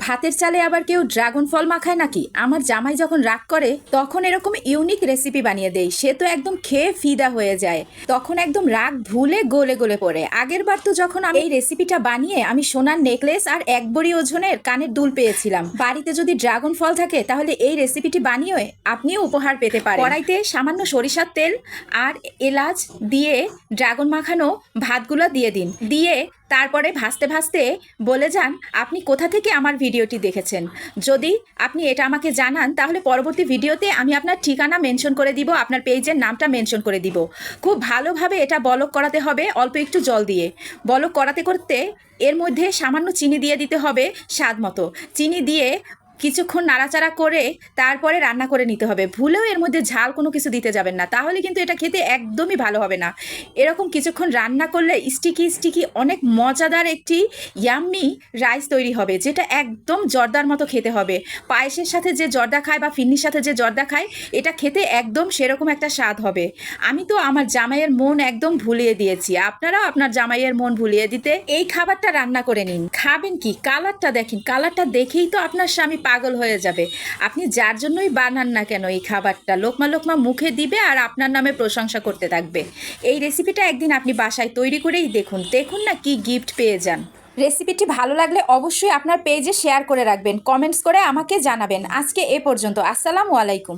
ভাতের চালে আবার কেউ ড্রাগন ফল মাখায় নাকি? আমার জামাই যখন রাগ করে তখন এরকম ইউনিক রেসিপি বানিয়ে দেয়, সে তো একদম খেয়ে ফিদা হয়ে যায়। তখন একদম রাগ ভুলে গলে গলে পড়ে। আগের বার তো যখন আমি এই রেসিপিটা বানিয়ে আমি সোনার নেকলেস আর 1 বড়ি ওজনের কানের দুল পেয়েছিলাম। বাড়িতে যদি ড্রাগন ফল থাকে তাহলে এই রেসিপিটি বানিয়ে আপনিও উপহার পেতে পারেন। কড়াইতে সামান্য সরিষার তেল আর এলাচ দিয়ে ড্রাগন মাখানো ভাতগুলো দিয়ে দিন। দিয়ে তারপরে ভাজতে ভাজতে বলে যান আপনি কোথা থেকে আমার ভিডিওটি দেখেছেন। যদি আপনি এটা আমাকে জানান তাহলে পরবর্তী ভিডিওতে আমি আপনার ঠিকানা মেনশন করে দিব, আপনার পেজের নামটা মেনশন করে দিব। খুব ভালোভাবে এটা বলক করাতে হবে অল্প একটু জল দিয়ে। বলক করাতে করতে এর মধ্যে সামান্য চিনি দিয়ে দিতে হবে স্বাদ মতো। চিনি দিয়ে কিছুক্ষণ নাড়াচাড়া করে তারপরে রান্না করে নিতে হবে। ভুলেও এর মধ্যে ঝাল কোনো কিছু দিতে যাবেন না, তাহলে কিন্তু এটা খেতে একদমই ভালো হবে না। এরকম কিছুক্ষণ রান্না করলে স্টিকি স্টিকি অনেক মজাদার একটি ইয়াম্মি রাইস তৈরি হবে, যেটা একদম জর্দার মতো খেতে হবে। পায়েসের সাথে যে জর্দা খায় বা ফিন্নির সাথে যে জর্দা খায়, এটা খেতে একদম সেরকম একটা স্বাদ হবে। আমি তো আমার জামাইয়ের মন একদম ভুলিয়ে দিয়েছি, আপনারাও আপনার জামাইয়ের মন ভুলিয়ে দিতে এই খাবারটা রান্না করে নিন। খাবেন কি, কালারটা দেখেন, কালারটা দেখেই তো আপনার স্বামী পাগল হয়ে যাবে। আপনি যার জন্যই বানান না কেন এই খাবারটা লোকমা লোকমা মুখে দিবে আর আপনার নামে প্রশংসা করতে থাকবে। এই রেসিপিটা একদিন আপনি বাসায় তৈরি করেই দেখুন, দেখুন না কি গিফট পেয়ে যান। রেসিপিটি ভালো লাগলে অবশ্যই আপনার পেজে শেয়ার করে রাখবেন, কমেন্টস করে আমাকে জানাবেন। আজকে এ পর্যন্ত, আসসালামু আলাইকুম।